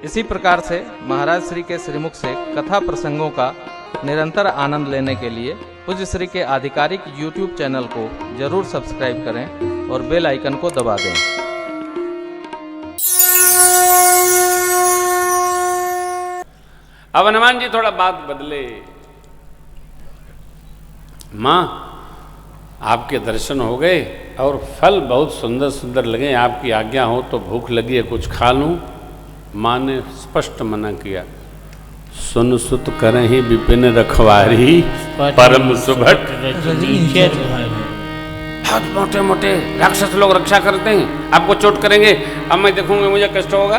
इसी प्रकार से महाराज श्री के श्रीमुख से कथा प्रसंगों का निरंतर आनंद लेने के लिए पूज्य श्री के आधिकारिक YouTube चैनल को जरूर सब्सक्राइब करें और बेल आइकन को दबा दें। अब हनुमान जी थोड़ा बात बदले। मां, आपके दर्शन हो गए और फल बहुत सुंदर सुंदर लगे, आपकी आज्ञा हो तो भूख लगी है कुछ खा लूं। मां ने स्पष्ट मना किया। सुन सुत करहि विपिन रखवारी परम सुभट। बहुत मोटे मोटे राक्षस लोग रक्षा करते हैं, आपको चोट करेंगे, अब मैं देखूंगा मुझे कष्ट होगा।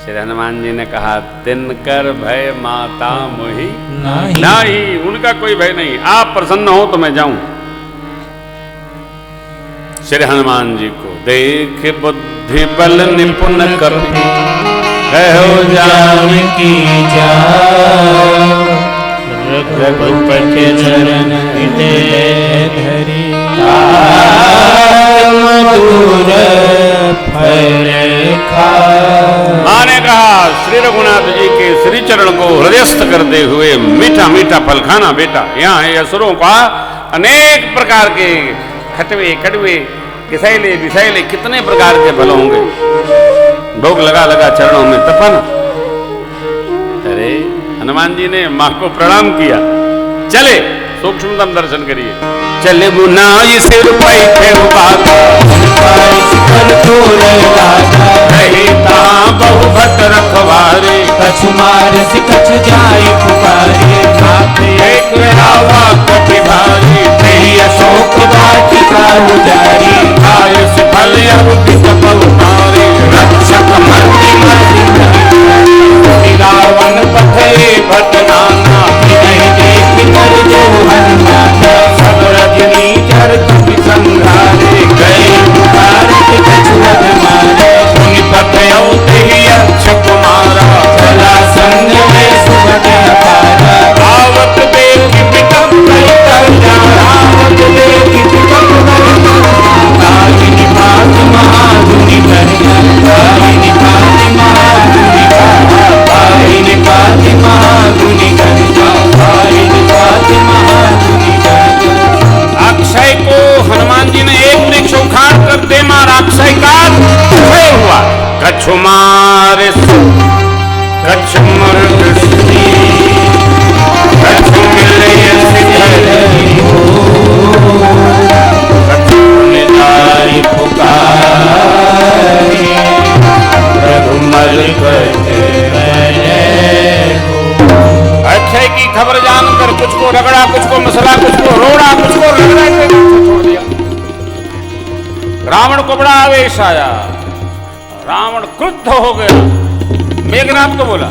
श्री हनुमान जी ने कहा, तिनकर भय माता मोहि नहीं, उनका कोई भय नहीं, आप प्रसन्न हो तो मैं जाऊं। श्री हनुमान जी को देख बुद्धि बल निपुण कपि कहो जानकी जाओ। रघुपति चरण हृदय धरि मधुर फल खाए। माने कहा, श्री रघुनाथ जी के श्री चरण को हृदयस्थ करते हुए मीठा मीठा फल खाना बेटा। यहाँ है असुरों का अनेक प्रकार के खटवे कड़वे किसैले विसैले कितने प्रकार के फल होंगे। भोग लगा लगा चरणों में तपन। अरे हनुमान जी ने मां को प्रणाम किया। चले सूक्ष्मतम दर्शन करिए। चले बुनाई सिर पैठे बहु भट रखवारे कछु मार से कछु जाय पुकारे। एक कटि भारी अशोक वाटिका उजारी। आयुष फल बहुमारे रक्षक मर्ति रावण पथे भट नाना। नहीं देख कर जो हनुमान सब रजनी चर कपि संघारे। गए पुकार कछु रथ मारे। उन पथे अक्ष कुमारा चला संग में सुभट अपारा। आवत देव पितम आवत देव पितम कालिनी भात महाधुनि कन्या। कालिनी भात महाधुनि कन्या। कालिनी भात महाधुनि कन्या। कालिनी भात महाधुनि कन्या। अक्षय को हनुमान जी ने एक वृक्ष उखाड़ कर दे मारा। अक्षय का क्षय हुआ। कछु मारे कछु मर्द कछु मिले कछु निदाई पुकारे। रघुमल अक्षय की खबर जानकर कुछ को रगड़ा, कुछ को मसला, कुछ को रोड़ा, कुछ को रगड़ा के छोड़ दिया। रावण को बड़ा आवेश आया। रावण क्रुद्ध हो गया। मेघनाथ को बोला,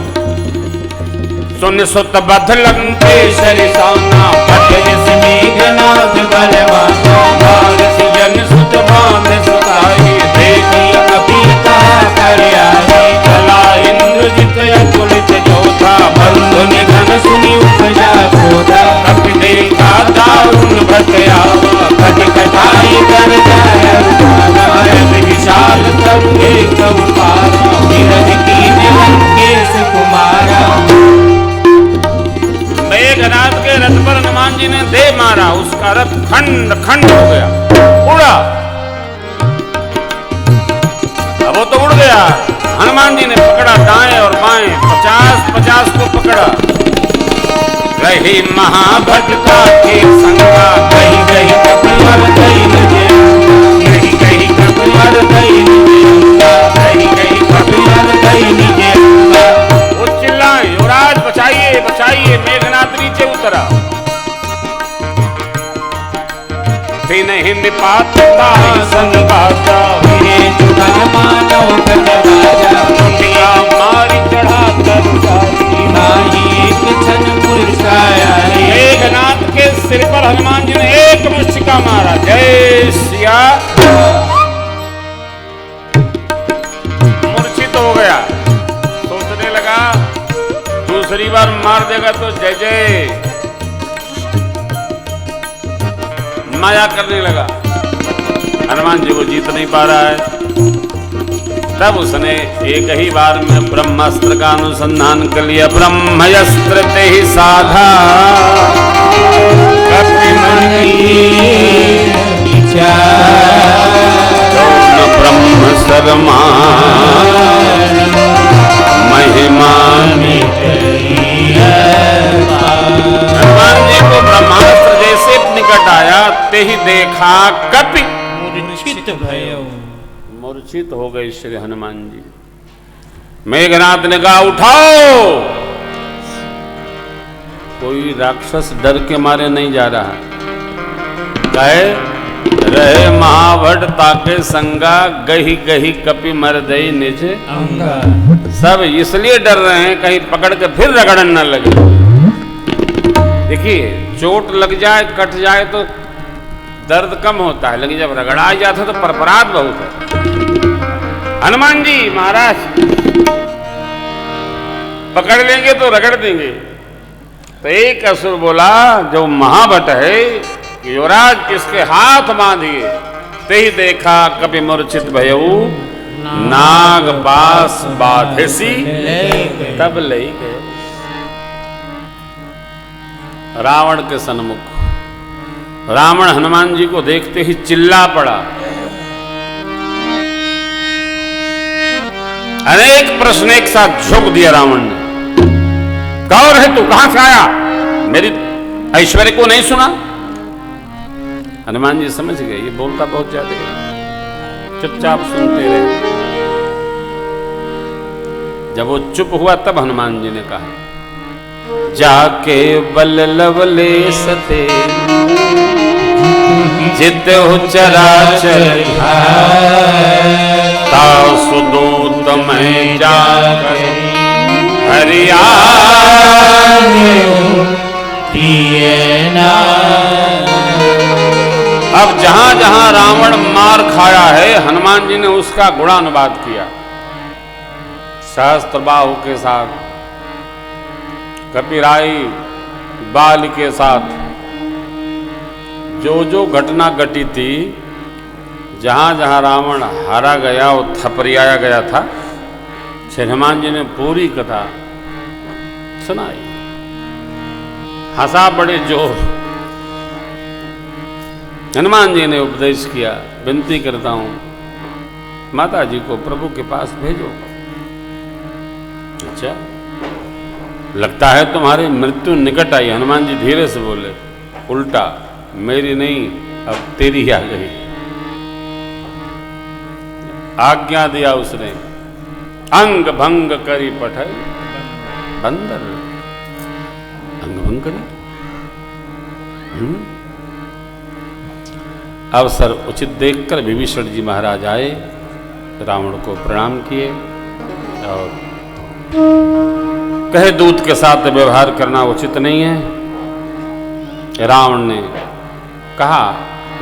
सुन सुत बध लंकेश्वरी साना। पठयसि मेघनाथ बलवाना। भागसि जन सुत बांध सुताई। देखी कपीता कर आई। चला इंद्रजित अतुलित जोधा। बंधु निधन सुनि उपजा क्रोधा। कपि देखा दारुण भट आवा। कटि कटाई कर जाय अरुणाना। विशाल तरु एक उपारा। नीरज कीन्ह लंकेश कुमारा। मेघनाथ के रथ पर हनुमान जी ने दे मारा। उसका रथ खंड खंड हो गया, उड़ा। अब वो तो उड़ गया। हनुमान जी ने पकड़ा दाएं और बाएं, 50-50 को पकड़ा। रही महाभटका की संगा। कहीं कहीं कपिवर कहीं नजे। कहीं कहीं कपिवर कहीं निजे। कहीं कहीं कपिवर कहीं निजे। वो चिल्लाए, युवराज बचाइए बचाइए। मेघनाथ नीचे उतरा। नहीं निपात संगाता। जुगल मानव कट राजा। मारी चढ़ा कर नाही एक क्षण पुरछाया। मेघनाथ के सिर पर हनुमान जी ने एक मुष्टिका मारा। जय सिया। मूर्छित हो गया। सोचने लगा दूसरी बार मार देगा तो जय जय। माया करने लगा। हनुमान जी को जीत नहीं पा रहा है। तब उसने एक ही बार में ब्रह्मास्त्र का अनुसंधान कर लिया। ब्रह्मयस्त्र ते ही साधा कपि मन ब्रह्म शर्मा महिमा। हनुमान जी को ब्रह्मास्त्र जैसे निकट आया ते ही देखा कपि मूर्छित हो गए श्री हनुमान जी। मेघनाथ ने कहा उठाओ। कोई राक्षस डर के मारे नहीं जा रहा। कहे रहे महाभट ताके संगा गही गही कपि मर दई निज अंगा। सब इसलिए डर रहे हैं कहीं पकड़ के फिर रगड़न न लगे। देखिए चोट लग जाए कट जाए तो दर्द कम होता है, लेकिन जब रगड़ा जाता है तो परपराध बहुत है। हनुमान जी महाराज पकड़ लेंगे तो रगड़ देंगे। तो एक असुर बोला जो महाभट है युवराज इसके हाथ बांधिए। ते ही देखा कपि मूर्छित भयऊ नाग बास बाधेसी तब ले गए। रावण के सन्मुख रावण हनुमान जी को देखते ही चिल्ला पड़ा। अनेक प्रश्न एक साथ झोंक दिया रावण ने। कौन है तू, कहां से आया, मेरी ऐश्वर्य को नहीं सुना? हनुमान जी समझ गए ये बोलता बहुत ज्यादा है, चुपचाप सुनते रहे। जब वो चुप हुआ तब हनुमान जी ने कहा जाके बल लवले सते जित हो चराचर सुदूत में जाकर हरिया अब जहां जहां रावण मार खाया है हनुमान जी ने उसका गुणानुवाद किया। सहस्त्रबाहु के साथ, कपिराई बाल के साथ जो जो घटना घटी थी, जहां जहां रावण हारा गया और थपरियाया गया था, श्री हनुमान जी ने पूरी कथा सुनाई। हंसा बड़े जोर। हनुमान जी ने उपदेश किया विनती करता हूं माता जी को प्रभु के पास भेजो। अच्छा लगता है तुम्हारी मृत्यु निकट आई। हनुमान जी धीरे से बोले उल्टा मेरी नहीं अब तेरी आ गई। आज्ञा दिया उसने अंग भंग करी पठै बंदर। अंग भंग करी अवसर उचित देखकर विभीषण जी महाराज आए, रावण को प्रणाम किए और कहे दूत के साथ व्यवहार करना उचित नहीं है। रावण ने कहा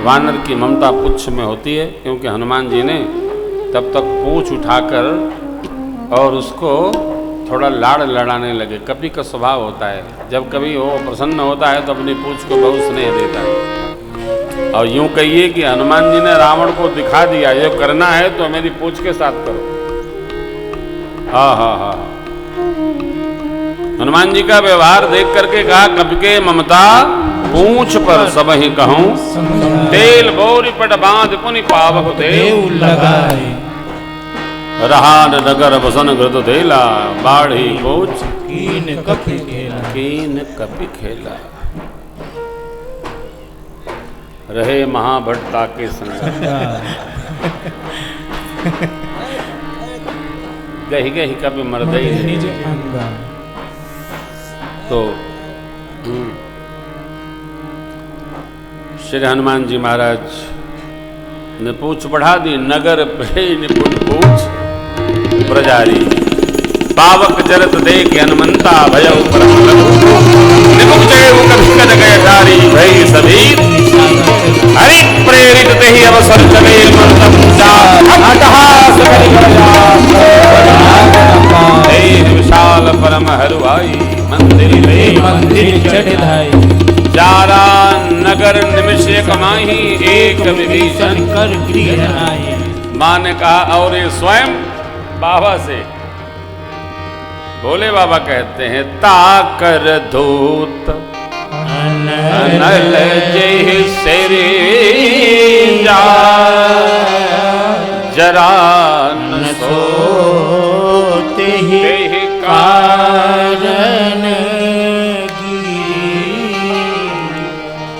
वानर की ममता पुच्छ में होती है, क्योंकि हनुमान जी ने तब तक पूंछ उठाकर और उसको थोड़ा लाड़ लड़ाने लगे। कपि का स्वभाव होता है, जब कभी वो प्रसन्न होता है तो अपनी पूंछ को बहुत स्नेह देता है। और यूं कहिए कि हनुमान जी ने रावण को दिखा दिया ये करना है तो मेरी पूंछ के साथ करो। हाँ हाँ हाँ हनुमान जी का व्यवहार देख करके कहा कपि के ममता पूंछ पर सब ही कहूं तेल बोरी पट बांध पुनि पावक देव लगाए। रहा नगर बसन घृत देला बाढ़ी पूछ कीन कपि खेला। रहे महाभट्टा के संग गही गही कभी मरदई निज अंगा। तो श्री हनुमान जी महाराज ने पूछ बढ़ा दी। नगर पे निपुण पूछ प्रजारी पावक जरत देख हनुमंता भय निमुख कद गए तारी भई सभी हरि प्रेरित ते ही अवसर चले विशाल परम हरुआई मंदिर चढ़ाई चारा नगर निमिष कमाही एक विभीषण कर गृह। मां ने कहा और ये स्वयं बाबा से भोले बाबा कहते हैं ताकर धूत अनल जय सिरे जा जरा न सोते ही कारण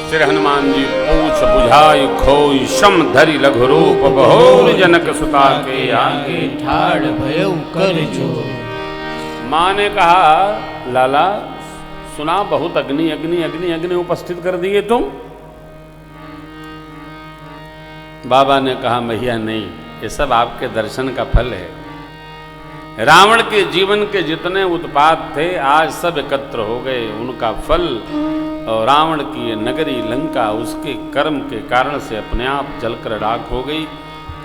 श्री हनुमान जी पूछ बुझाई खोई शम धरि लघु रूप बहोर जनक सुता के आगे ठाड़ भयउ कर जो। माँ ने कहा लाला सुना बहुत अग्नि अग्नि अग्नि अग्नि उपस्थित कर दिए तुम। बाबा ने कहा मैया नहीं, ये सब आपके दर्शन का फल है। रावण के जीवन के जितने उत्पात थे आज सब एकत्र हो गए, उनका फल। और रावण की ये नगरी लंका उसके कर्म के कारण से अपने आप जलकर राख हो गई।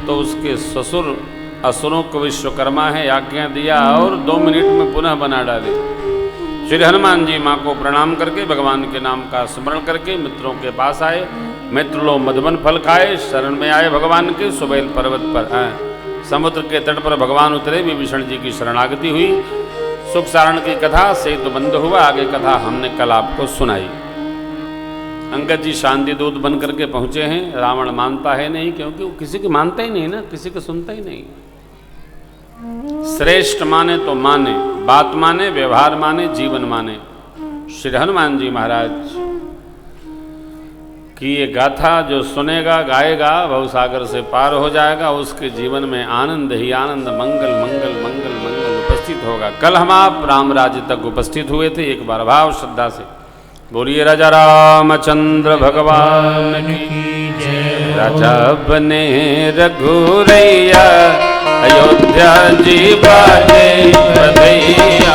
तो उसके ससुर असुरों को विश्वकर्मा है आज्ञा दिया और 2 मिनट में पुनः बना डाले। श्री हनुमान जी माँ को प्रणाम करके भगवान के नाम का स्मरण करके मित्रों के पास आए। मित्र लोग मधुबन फल खाए, शरण में आए भगवान के। सुबेल पर्वत पर समुद्र के तट पर भगवान उतरे, विभीषण जी की शरणागति हुई। सुख सारण की कथा सेतु बंद हुआ। आगे कथा हमने कल आपको सुनाई। अंगद जी शांति दूत बन करके पहुंचे हैं। रावण मानता है नहीं, क्योंकि वो किसी की मानता ही नहीं ना, किसी को सुनता ही नहीं। श्रेष्ठ माने तो माने, बात माने, व्यवहार माने, जीवन माने। श्री हनुमान जी महाराज कि ये गाथा जो सुनेगा गाएगा भवसागर से पार हो जाएगा। उसके जीवन में आनंद ही आनंद, मंगल मंगल मंगल मंगल उपस्थित होगा। कल हम आप राम राज्य तक उपस्थित हुए थे। एक बार भाव श्रद्धा से बोलिए राजा रामचंद्र भगवान की जय। राजा बने रघुरैया अयोध्या जी बाजे बधैया।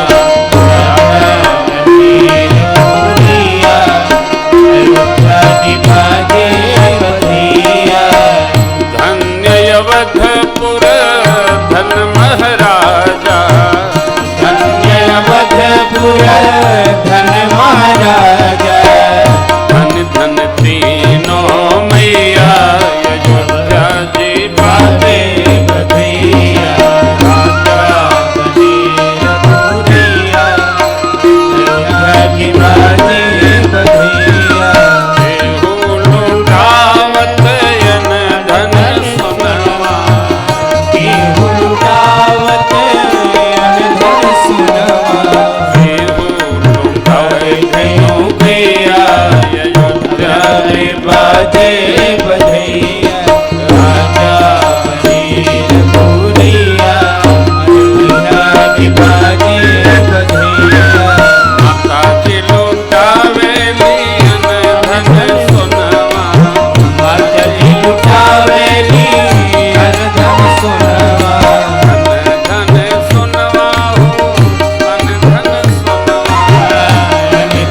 धन्य अवधपुर धन महाराजा, धन्य अवधपुर धन महाराजा। धन धन तीनों मैया अयोध्या जी बाजे बधैया। राजा बने रघुरैया अयोध्या जी बाजे बधैया। बाजे बधैया राजा बने रघुरैया अयोध्या जी बाजे बधैया। माता जी लुटावेली धन सुनवा, माता जी लुटावेली धन सुनवा। धन सुनवा हो धन सुनवा,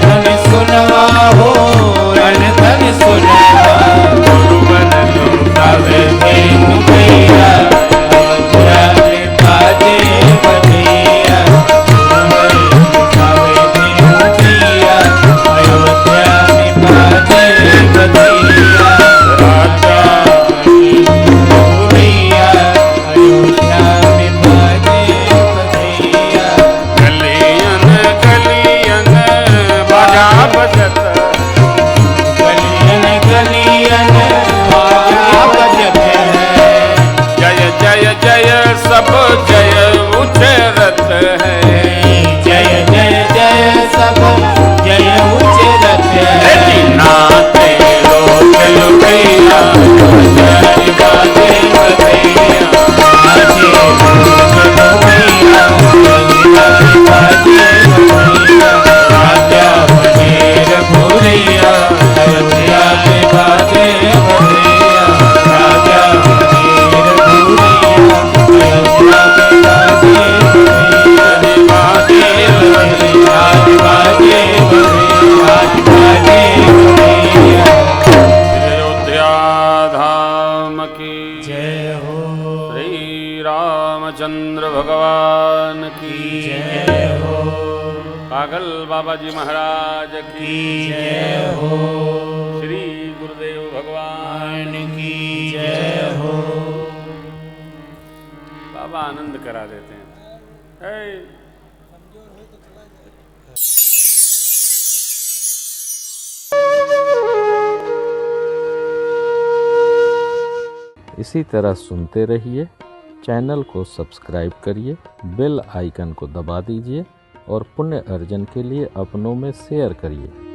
धन सुनवा हो धन सुनवा। गुरुवन लुटावे धेनु भैया अयोध्या में बाजे बधैया। गुरुवन लुटावे धेनु भैया अयोध्या में बाजे बधैया। राजा भैया अयोध्या में बाजे बधैया। गलियन गलियन बाजा बजत, गलियन गलियन बाजा बजत है। जय जय जय सब जय उचरत है। जय जय जय सब जय उचरत है। नाते लोग लुटैया जय बाजे बधैया बाजे लोग लुटैया बाजे बधैया। राजा बने रघुरैया अयोध्या में बाजे बधैया। राजा बने रघुरैया अयोध्या में बाजे बधैया। बाजे बधैया बाजे बधैया बाजे बधैया। अयोध्या धाम की जय हो। श्री रामचंद्र भगवान की जय हो। पागल बाबा जी महाराज की जय हो। श्री गुरुदेव भगवान भगवान की जय हो। बाबा आनंद करा देते हैं। इसी तरह सुनते रहिए, चैनल को सब्सक्राइब करिए, बेल आइकन को दबा दीजिए और पुण्य अर्जन के लिए अपनों में शेयर करिए।